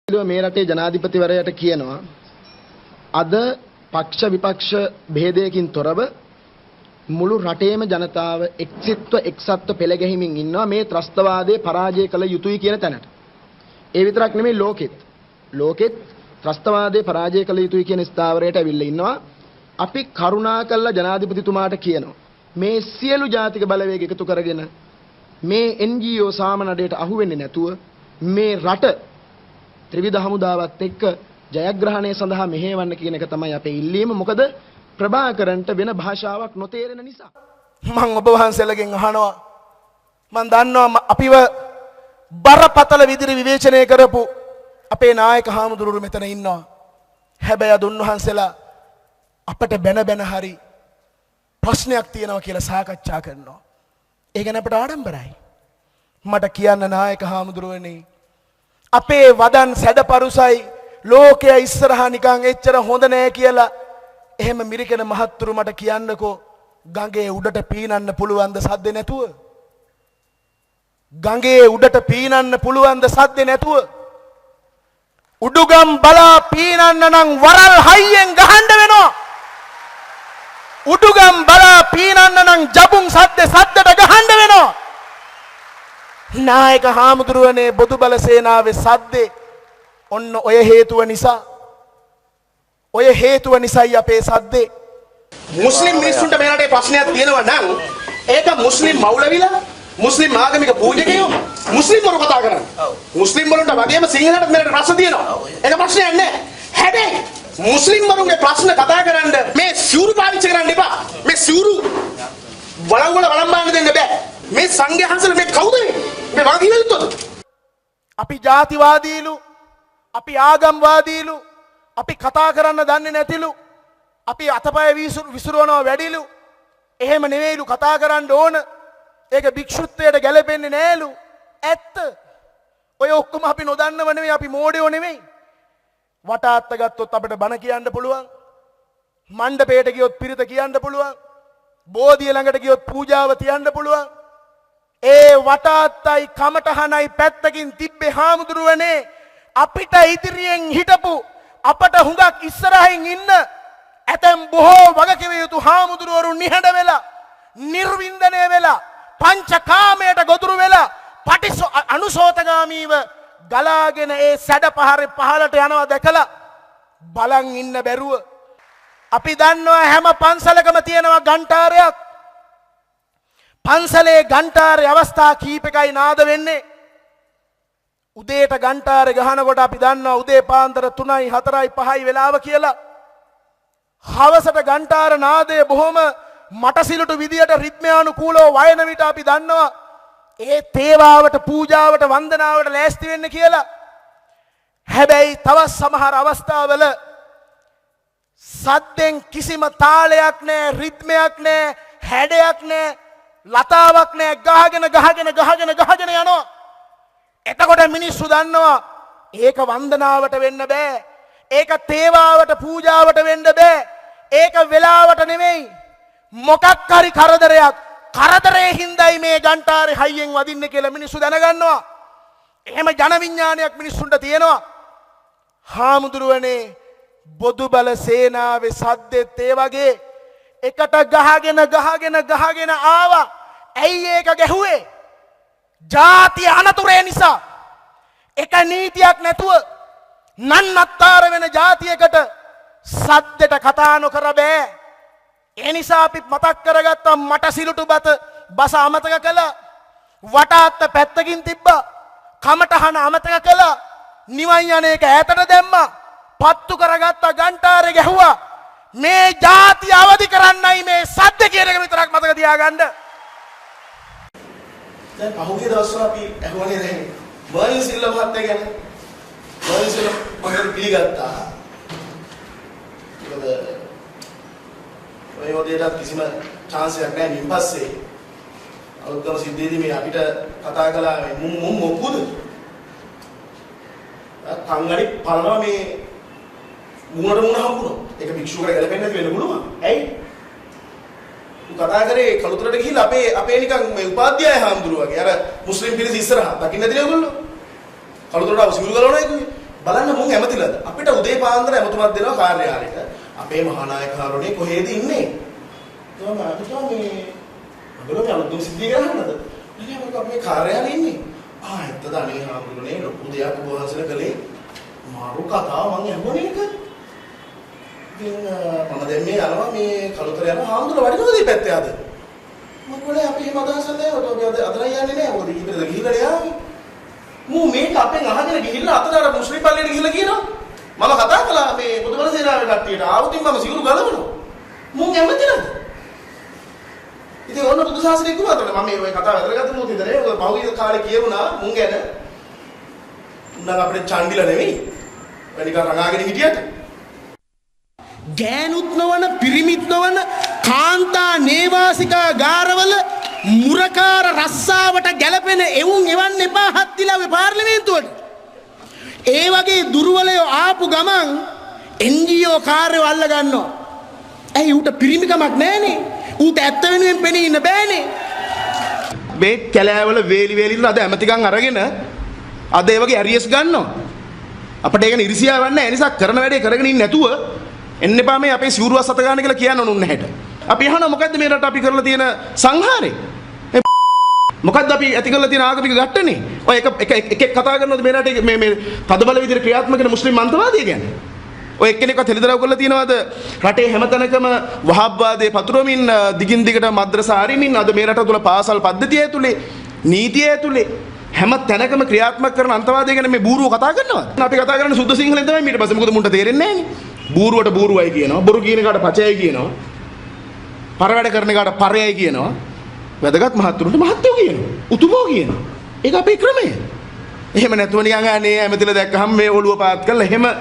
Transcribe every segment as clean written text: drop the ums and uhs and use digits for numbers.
මේ රටේ ජනාධිපතිවරයාට කියනවා අද පක්ෂ විපක්ෂ භේදයකින් තොරව මුළු රටේම ජනතාව එක්සත්ව පෙළ ගැහිමින් ඉන්නවා මේ ත්‍රස්තවාදයේ පරාජය කළ යුතුයි කියන තැනට. ඒ විතරක් නෙමෙයි ලෝකෙත් ත්‍රස්තවාදයේ පරාජය කළ යුතුයි කියන ස්ථාවරයට ඇවිල්ලා ඉන්නවා. අපි කරුණාකරලා ජනාධිපතිතුමාට කියනවා මේ සියලු ජාතික බලවේග එකතු කරගෙන මේ NGO සාමනඩයට අහු වෙන්නේ නැතුව මේ රට ත්‍රිවිධ හමුදාවත් එක්ක ජයග්‍රහණය සඳහා මෙහෙවන්න කියන එක තමයි අපේ ඉල්ලීම. මොකද ප්‍රභාකරන්ට වෙන භාෂාවක් නොතේරෙන නිසා. මම ඔබ වහන්සේලගෙන් අහනවා, මම දන්නවා අපිව බරපතල විදිහට විවේචනය කරපු අපේ නායක හාමුදුරුවෝ මෙතන ඉන්නවා. හැබැයි අද උන්වහන්සේලා අපට බැන හරි ප්‍රශ්නයක් තියෙනවා කියලා සාකච්ඡා කරනවා. ඒ ගැන අපට ආඩම්බරයි. මට කියන්න නායක හාමුදුරුවනේ, අපේ වදන් සැදපරුසයි ලෝකයේ ඉස්සරහා නිකන් එච්චර හොඳ නෑ කියලා එහෙම මිරිකෙන මහත්තුරු මට කියන්නකෝ, ගඟේ උඩට පීනන්න පුළුවන්ද සද්ද නැතුව? ගඟේ උඩට පීනන්න පුළුවන්ද සද්ද නැතුව? උඩුගම් බලා පීනන්න නම් වරල් හයියෙන් ගහන්න වෙනවා. උඩුගම් බලා පීනන්න නම් ජබුන් සද්දට ගහන්න වෙනවා. නායක හාමුදුරුවනේ, බොදු බල සේනාවේ සද්දේ ඔන්න ඔය හේතුව නිසායි අපේ සද්දේ. මුස්ලිම් මිනිස්සුන්ට මේ රටේ ප්‍රශ්නයක් තියෙනවා නම් ඒක මුස්ලිම් මෞලවිලා, මුස්ලිම් ආගමික පූජකයෝ, මුස්ලිම්වරු කතා කරන්නේ. මුස්ලිම්වරුන්ට වගේම සිංහලට මේ රටේ ප්‍රශ්න තියෙනවා. ඒක ප්‍රශ්නයක් නෑ. හැබැයි මුස්ලිම්වරුන්ගේ ප්‍රශ්න කතා කරන්න මේ සිවුරු පාවිච්චි කරන්න එපා. මේ සිවුරු වලංගොල වළම්බන්න දෙන්න බෑ. මේ සංඝයා හංසලා මේ කවුද මේ වගකීම යුතුද? අපි ජාතිවාදීලු, අපි ආගම්වාදීලු, අපි කතා කරන්න දන්නේ නැතිලු, අපි අතපය විසිරවනවා වැඩිලු. එහෙම නෙවෙයිලු කතා කරන්න ඕන. ඒක භික්ෂුත්වයට ගැලපෙන්නේ නෑලු. ඇත්ත. ඔය ඔක්කොම අපි නොදන්නව නෙවෙයි, අපි මෝඩයෝ නෙවෙයි. වටාත්ත ගත්තොත් අපිට බණ කියන්න පුළුවන්. මණ්ඩපයට ගියොත් පිරිත කියන්න පුළුවන්. බෝධිය ළඟට ගියොත් පූජාව තියන්න පුළුවන්. ඒ වටාත්තයි කමටහනයි පැත්තකින් තිබ්බේ හාමුදුරුවනේ අපිට ඉදිරියෙන් හිටපු, අපට හුඟක් ඉස්සරහින් ඉන්න ඇතැම් බොහෝ වගකිව යුතු හාමුදුරුවරු නිහඬ වෙලා, නිර්වින්දනය වෙලා, පංචකාමයට ගොදුරු වෙලා, අනුසෝතගාමීව ගලාගෙන ඒ සැඩ පහරේ පහලට යනවා දැකලා බලන් ඉන්න බැරුව. අපි දන්නවා හැම පන්සලකම තියෙනවා ගන්ටාරයක්. පන්සලේ ගන්ටාරේ අවස්ථා කීපකයි නාද වෙන්නේ. උදේට ගන්ටාරේ ගහනකොට අපි දන්නවා උදේ පාන්දර 3යි 4යි 5යි වෙලාව කියලා. හවසට ගන්ටාර නාදය බොහොම මටසිලුටු විදියට රිද්මයානුකූලව වයන විට අපි දන්නවා ඒ තේවාවට, පූජාවට, වන්දනාවට ලෑස්ති වෙන්න කියලා. හැබැයි තවත් සමහර අවස්ථාවල සද්දෙන් කිසිම තාලයක් නෑ, රිද්මයක් නෑ, හැඩයක් නෑ, ලතාවක් නෑ, ගහගෙන යනවා. එතකොට මිනිස්සු දන්නවා ඒක වන්දනාවට වෙන්න බෑ, ඒක තේවාවට, පූජාවට වෙන්න බෑ, ඒක වෙලාවට නෙමෙයි, මොකක් හරි කරදරේ හින්දායි මේ ගන්ටාරේ හයියෙන් වදින්න කියලා මිනිස්සු දැනගන්නවා. එහෙම ජන විඥානයක් මිනිස්සුන්ට තියෙනවා. හාමුදුරුවනේ, බොදු බල සේනාවේ සද්දෙත් ඒ වගේ එකට ගහගෙන ආවා. ඇයි ඒක ගැහුවේ? ජාතිය අනතුරේ නිසා. එක නීතියක් නැතුව නන්නත්තර වෙන ජාතියකට සද්දෙට කතා නොකර බෑ. ඒ නිසා අපි මතක් කරගත්තා මට සිලුටු බස අමතක කළා. වටාත්ත පැත්තකින් තිබ්බා. කමටහන අමතක කළා. නිවන් යන එක ඈතට දැම්මා. පත්තු කරගත්තා, ගන්ටාරේ ගැහුවා. මේ ජාතිය අවදි කරන්නයි මේ සද්ද කියන එක විතරක් මතක තියාගන්න. දැන් පහුගිය දවස්වල අපි අහුවනේ දැන් වර්ණ සිල්ල මහත්තයා ගැන. වර්ණ සිල්ල මම පිළිගත්තා. මොකද ඔය වදේට කිසිම chance එකක් නැහැ. මින් පස්සේ අලුත්ම සිද්ධියේදී මේ අපිට කතා කළා මුම් මොකුද? තංගඩි පලනවා මේ මුණට හම්බුණා. ඒක භික්ෂුවකට ගැලපෙන්නේ නැති වෙන්න පුළුවන්. ඇයි? කතා කරේ කලුතරට ගිහිල්ලා අපේ නිකන් මේ උපාධ්‍යාය හාමුදුරුවෝ වගේ අර මුස්ලිම් පිරිස ඉස්සරහා දකින්න නැතිනේ ඔයගොල්ලෝ. කලුතරට සිවුරු ගලවනවා කිව්වේ. බලන්න ඇමතිලාද? අපිට උදේ පාන්දර ඇමතුමක් දෙනවා කාර්යාලයට. අපේ මහානායකහරුනේ කොහෙද ඉන්නේ? තෝම අපිට මේ අගලෝ අලුත්ම සිද්ධිය කරන්නද? නෑ මම අපේ කාර්යාලේ ඉන්නේ. ඇත්තද අනේ හාමුදුරනේ ලොකු දෙයක් ඔබ වහන්සේලා කළේ. මාරු කතාව මං ඇහුවනේ ඒක. ඉතින් මම දැන් මේ යනවා මේ කලුතර යන හාමුදුර වඩිනවද මේ පැත්තේ අද? මම ගොඩේ අපි එහෙම අදහසක් නැහැ. ඔතන අපි අද යන්නේ නැහැ. මොකද ඊපෙද ගිහිල්ලා යාවි. මූ මේක අපෙන් අහගෙන ගිහිල්ලා අතට අර මුස්ලිම් පල්ලියට ගිහිල්ලා කියනවා. මම කතා කළා මේ බුදුබල සේනාවේ කට්ටියට. ආවුතින් මම සිවුරු ගලවනවා. මූ කැමති නැද්ද? ඉතින් ඕන බුදු සාසනය කිව්වා අතට මම මේ කතාව අදරගත්ත මොකද ඉතින් ඔය පහුගිය කාලේ කියවුණා මුන් ගැන. උන්නම් අපිට චණ්ඩිලා නෙවෙයි. ඔය නිකන් රඟාගෙන හිටියට. ගෑනුත් නොවන පිරිමිත් නොවන කාන්තා නේවාසිකා ගාරවල මුරකාර රස්සාවට ගැලපෙන එවුන් එවන්න එපා හත්තිලා ඔය පාර්ලිමේන්තුවට. ඒ වගේ දුර්වලයෝ ආපු ගමන් NGO කාර්යෝ අල්ල ගන්නවා. ඇයි ඌට පිරිමිකමක් නැහනේ? ඌට ඇත්ත වෙනුවෙන් පෙනී ඉන්න බෑනේ. මේ කැලෑවල වේලි වේලිලා අද ඇමතිකම් අරගෙන අද ඒ වගේ ඇරියස් ගන්නවා. අපිට ඒක ඉරිසියාවක් නැහැ. ඒ නිසා කරන වැඩේ කරගෙන ඉන්නේ නැතුව එන්න එපා මේ අපේ සිවුරුව සත ගන්න කියලා කියන්න ඕන නැහැට. අපි අහනවා මොකද්ද මේ රට අපි කරලා තියෙන සංහාරේ? මොකද්ද අපි ඇති කරලා තියෙන ආගමික ගැට්ටනේ? ඔය එක කතා කරනවද මේ රටේ මේ තදබල විදිහට ක්‍රියාත්මක වෙන මුස්ලිම් මන්ත්‍රවාදිය කියන්නේ? ඔය එක්කෙනෙක්වත් හෙළිදරව් කරලා තියෙනවද රටේ හැමතැනකම වහාබ්වාදයේ පතුරවමින් දිගින් දිගට මද්රසා ආරිමින් අද මේ රට තුල පාසල් පද්ධතිය ඇතුලේ නීතිය ඇතුලේ හැම තැනකම ක්‍රියාත්මක කරන අන්තවාදය ගැන මේ බූරුව කතා කරනවද? අපි කතා කරන්නේ සුද්ධ සිංහලෙන් තමයි ඊට පස්සේ මොකද මුන්ට තේරෙන්නේ නැහනේ. බූරුවට බූරුවයි කියනවා, බොරු කියන එකට පචයයි කියනවා, පර වැඩ කරන එකට පරයයි කියනවා, වැදගත් මහත්තුරුන්ට මහත්යෝ කියනවා, උතුමෝ කියනවා. ඒක අපේ ක්‍රමය. එහෙම නැතුව නිකන් අනේ ඇමතිලා දැක්කහම මේ ඔළුව පාත් කරලා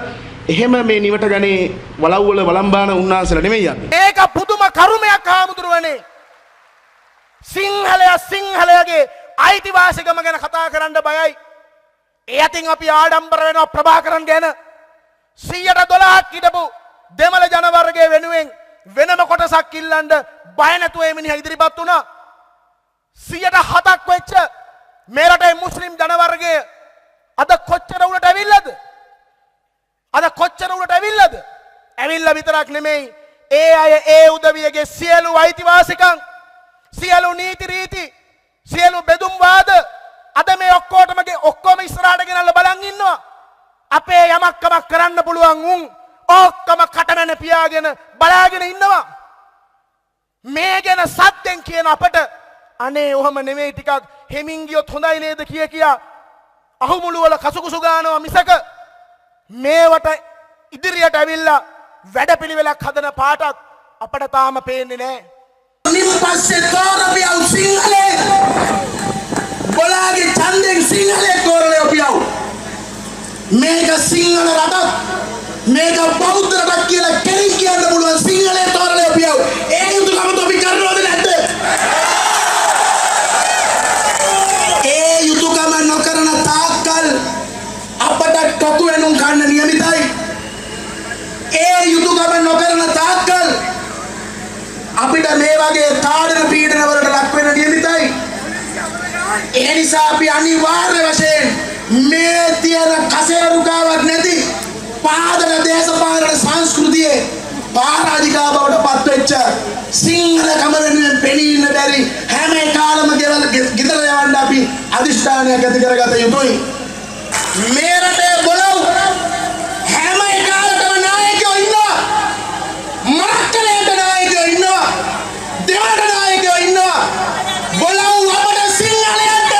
එහෙම මේ නිවට ගනේ වලව්වල වළම්බාන උන්නාන්සලා නෙමෙයි අපි. ඒක පුදුම කරුමයක් ආමුදුරවනේ. සිංහලයාගේ අයිතිවාසිකම ගැන කතා කරන්න බයයි. ඒ අතින් අපි ආඩම්බර වෙනවා ප්‍රභාකරන් ගැන. 112ක් හිටපු දෙමළ ජනවර්ගයේ වෙනුවෙන් වෙනම කොටසක් ඉල්ලන්න බය නැතුව මේ මිනිහා ඉදිරිපත් වුණා. 107ක් වෙච්ච මේ රටේ මුස්ලිම් ජනවර්ගය අද කොච්චර උඩට ඇවිල්ලාද? ඇවිල්ලා විතරක් නෙමෙයි ඒ අය ඒ උදවියගේ සියලු අයිතිවාසිකම්, සියලු නීති රීති, සියලු බෙදුම් වාද අද මේ ඔක්කොම ඉස්සරහට ගෙනල්ලා බලන් ඉන්නවා. අපේ යමක්කමක් කරන්න පුළුවන් උන් ඔක්කොම කටමැන පියාගෙන බලාගෙන ඉන්නවා. මේ ගැන සත්‍යෙන් කියන අපට අනේ ඔහම නෙමෙයි ටිකක් හෙමින් ගියොත් හොඳයි නේද කියා අහුමුළු වල කසුකුසු ගන්නවා මිසක මේවට ඉදිරියට ඇවිල්ලා වැඩපිළිවෙලක් හදන පාටක් අපට තාම පේන්නේ නැහැ. මින් පස්සේ තෝරපියව් සිංහලේ බොලාගේ ඡන්දෙන් සිංහලේ තෝරලපියව්. මේක සිංහල රටක්, මේක බෞද්ධ රටක් කියලා කෙලින් කියන්න පුළුවන් සිංහලේ තෝරලපියව්. ඒ යුතුයකම අපි කරනවද නැද්ද? ඒ යුතුයකම නොකරන තාක්කල් අපට කතු වෙනුම් ගන්න නියමිතයි. ඒ යුතුයකම නොකරන තාක්කල් අපිට මේ වගේ තාඩන පීඩන වලට ලක් වෙන්න නියමිතයි. ඒ නිසා අපි අනිවාර්ය වශයෙන් මේ තියෙන කසේරුකාවක් නැති පාදක දේශපාලන සංස්කෘතියේ පරාජිකා බවට පත්වෙච්ච සිංහලකම වෙනුවෙන් පෙනී ඉන්න බැරි හැම කාලම ගෙදර යවන්න අපි අදිෂ්ඨානයක් ඇති කරගත යුතුයි. මේ රටේ බලව හැම කාලකම නායකයෝ ඉන්නවා. මරක්කලේට නායකයෝ ඉන්නවා. දෙමළ නායකයෝ ඉන්නවා. බලව අපට සිංහලයට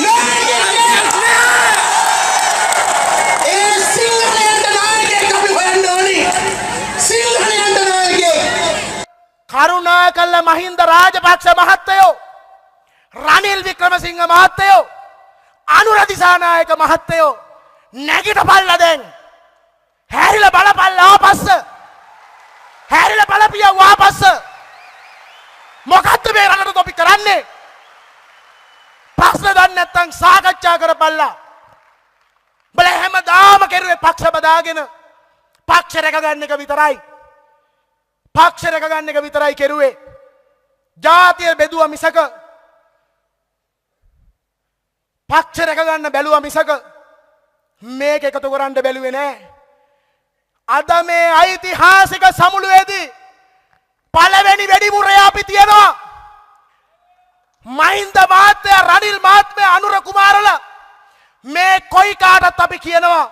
නායකයෙක් ඒ සිංහලයට නායකයෙක් අපි හොයන්න ඕනි. සිංහලයට නායකයෙක් කරුණාකරලා මහින්ද රාජපක්ෂ මහත්තයෝ, රනිල් වික්‍රමසිංහ මහත්තයෝ, අනුර දිසානායක මහත්තයෝ නැගිටපල්ලා දැන්. හැරිලා බලපල්ලා ආපස්ස. හැරිලා බලපියව ආපස්ස. මොකද්ද මේ රටට අපි කරන්නේ? ප්‍රශ්න දන්නේ නැත්නම් සාකච්ඡා කරපල්ලා. බල හැමදාම කෙරුවේ පක්ෂ බදාගෙන පක්ෂ රැක ගන්න එක විතරයි. පක්ෂ රැක ගන්න එක විතරයි කෙරුවේ. ජාතිය බෙදුවා මිසක පක්ෂ රැක ගන්න බැලුවා මිසක මේක එකතු කරන්න බැලුවේ නෑ. අද මේ ඓතිහාසික සමුළුවේදී පළවෙනි වෙඩිමුරය අපි තියනවා. මහින්ද මහත්තයා, රනිල් මහත්මයා, අනුර කුමාරලා මේ කොයි කාටත් අපි කියනවා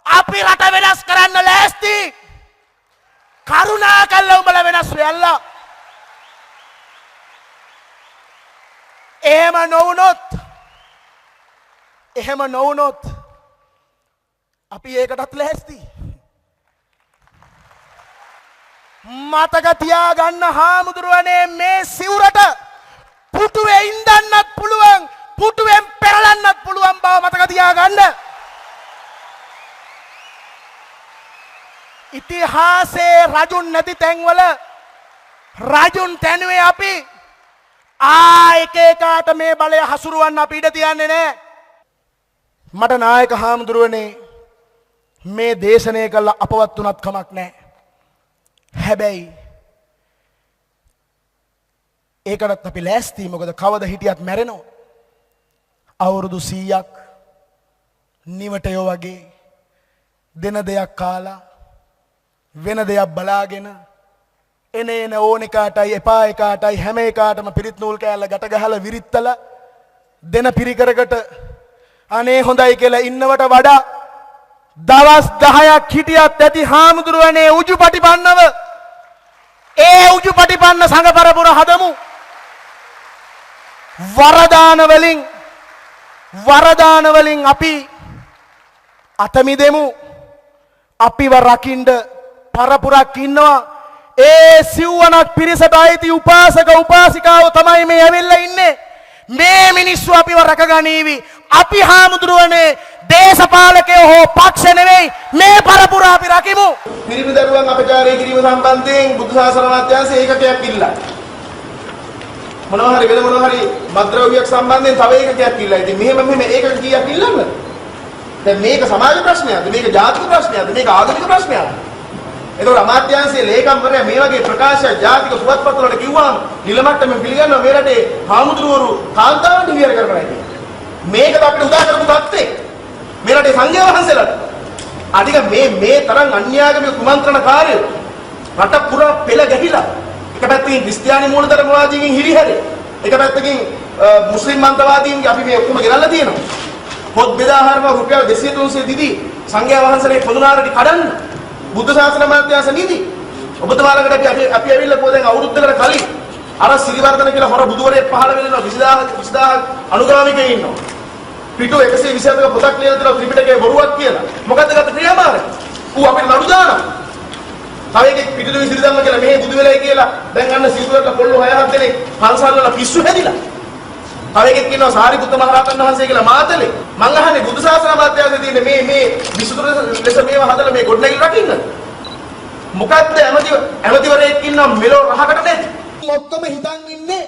අපි රට වෙනස් කරන්න ලෑස්ති. කරුණාකරලා උඹලා වෙනස් වෙයල්ලා. එහෙම නොවුනොත් අපි ඒකටත් ලෑස්ති. මතක තියාගන්න හාමුදුරුවනේ, මේ සිවුරට පුටුවේ ඉඳන්නත් පුළුවන්, පුටුවෙන් පෙරලන්නත් පුළුවන් බව මතක තියාගන්න. ඉතිහාසයේ රජුන් නැති තැන්වල රජුන් තැනුවේ අපි. එක එකාට මේ බලය හසුරුවන්න අපි ඉඩ තියන්නේ නැහැ. මට නායක හාමුදුරුවනේ මේ දේශනය කළ අපවත් වුණත් කමක් නැහැ. හැබැයි ඒකටත් අපි ලෑස්ති. මොකද කවද හිටියත් මැරෙනවා. අවුරුදු 100ක් නිවටයෝ වගේ දෙන දෙයක් කාලා වෙන දෙයක් බලාගෙන එන ඕන එකාටයි එපා එකාටයි හැම එකාටම පිරිත් නූල් කෑල්ල ගැට ගහලා විරිත්තලා දෙන පිරිකරකට අනේ හොඳයි කියලා ඉන්නවට වඩා දවස් 10ක් හිටියත් ඇති හාමුදුරුවනේ උජුපටිපන්නව. ඒ උජුපටිපන්න සංඝ පරපුර හදමු. වරදාන වලින් අපි අතමිදෙමු. අපිව රකින්න පරපුරක් ඉන්නවා. ඒ සිව්වනක් පිරිසට අයිති උපාසක උපාසිකාව තමයි මේ ඇවිල්ලා ඉන්නේ. මේ මිනිස්සු අපිව රැකගනීවි. අපි හාමුදුරුවනේ දේශපාලකයෝ හෝ පක්ෂ නෙවෙයි, මේ පරපුර අපි රකිමු. පිරිමි දරුවන් අපචාරය කිරීම සම්බන්ධයෙන් බුදු ශාසන අමාත්‍යාංශය ඒකකයක් ඉල්ලලා. මොනවා හරි මත්ද්‍රව්‍යයක් සම්බන්ධයෙන් තව ඒකකයක් ඉල්ලලා. ඉතින් මෙහෙම ඒකක කීයක් ඉල්ලන්නද? දැන් මේක සමාජ ප්‍රශ්නයක්ද? මේක ජාතික ප්‍රශ්නයක්ද? මේක ආගමික ප්‍රශ්නයක්ද? ඒතකොට අමාත්‍යාංශයේ ලේකම්වරයා මේ වගේ ප්‍රකාශය ජාතික පුවත්පත් වලට කිව්වම නිල මට්ටමින් පිළිගන්නවා මේ රටේ හාමුදුරුවරු කාන්තාවන් හිවියර කරනවා කියන්නේ. මේකද අපිට උදා කරපු தත්ත්වේ. මේ රටේ සංඝයා වහන්සේලාට අධික මේ තරම් අන්‍යාගමික කුමන්ත්‍රණකාරයෝ රට පුරා පෙළ ගැහිලා එක පැත්තකින් ක්‍රිස්තියානි මූලධර්මවාදීන්ගෙන් හිරිහැරේ, එක පැත්තකින් මුස්ලිම් මන්ත්‍රවාදීන්ගේ අපි මේ ඔක්කොම ගෙනල්ලා තියෙනවා. පොත් බෙදා හරිනවා රුපියල් 200 300 දීදී සංඝයා වහන්සේලා පොදුනාරටි කඩන්න බුද්ධ ශාසන අමාත්‍යාංශ නීති. ඔබතුමාලකට අපි ඇවිල්ලා පො දැන් අවුරුද්දකට කලින් අර සිරිවර්ධන කියලා හොර බුදුවරයෙක් පහළ වෙනවා 20000 අනුගාමිකයෝ ඉන්නවා. පිටු 122ක පොතක් ලියලා තියෙනවා ත්‍රිපිටකයේ බොරුවක් කියලා. මොකද්ද ගත ක්‍රියාමාර්ගය? ඌ අපිට නඩු දානවා. තව එකෙක් පිටුදුවි සිරිධම්ම කියලා මෙහෙ බුදු වෙලයි කියලා දැන් අන්න සිරිවර්ධන කොල්ලෝ 6-7 දෙනෙක් පන්සල් වල පිස්සු හැදිලා. තව එකෙක් කියනවා සාරිපුත්ත මහ රහතන් වහන්සේ කියලා මාතලේ. මං අහන්නේ බුදු ශාසන අමාත්‍යාංශයේ තියෙන මේ විසුදුර ලෙස මේවා හදලා මේ ගොඩනැගිලි රකින්න. මොකද්ද ඇමතිවරයෙක් ඉන්නවා මෙලෝ රහකට නැති. ඔක්කොම හිතන් ඉන්නේ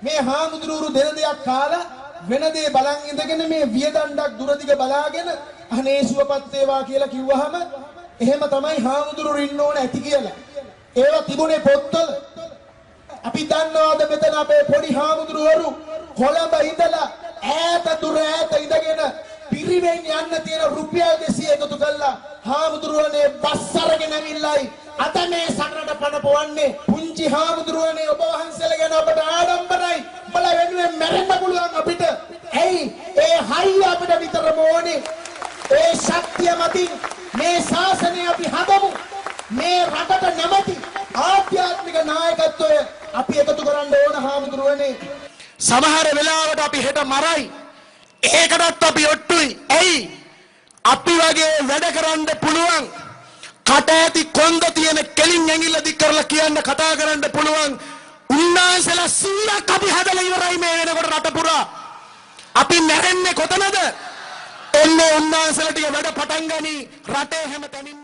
මේ හාමුදුරුවරු දෙන දෙයක් කාලා වෙන දේ බලන් ඉඳගෙන මේ වියදණ්ඩක් දුරදිග බලාගෙන අනේ සුවපත් වේවා කියලා කිව්වහම එහෙම තමයි හාමුදුරුවරු ඉන්න ඕන ඇති කියලා. ඒවා තිබුණේ පොත්වල. අපි දන්නවාද මෙතන අපේ පොඩි හාමුදුරුවරු කොළඹ ඉඳලා ඈත ඉඳගෙන පිරිවෙන් යන්න තියෙන රුපියල් 200 එකතු කළා හාමුදුරුවනේ බස් අරගෙන ඇවිල්ලායි අද මේ සටනට පනපවන්නේ. පුංචි හාමුදුරුවනේ ඔබ වහන්සේලා ගැන අපට ආඩම්බරයි. බල වෙනුවෙන් මැරෙන්න පුළුවන් අපිට. ඇයි ඒ හයිය අපිට විතරම ඕනේ. ඒ ශක්තිය මතින් මේ ශාසනය අපි හදමු. මේ රටට නැමැති ආධ්‍යාත්මික නායකත්වය අපි එකතු කරන්න ඕන හාමුදුරුවනේ. සමහර වෙලාවට අපි හෙට මරයි. ඒකටත් අපි ඔට්ටුයි. ඇයි? අපි වගේ වැඩ කරන්න පුළුවන් කට ඇති කොන්ද තියෙන කෙලින් ඇඟිල්ල දික් කරලා කියන්න කතා කරන්න පුළුවන් උන්නාන්සලා 100ක් අපි හදලා ඉවරයි මේ වෙනකොට රට පුරා. අපි නැරෙන්නේ කොතනද? එන්නේ උන්නාන්සලා ටික වැඩ පටන් ගනි රටේ හැම තැනින්ම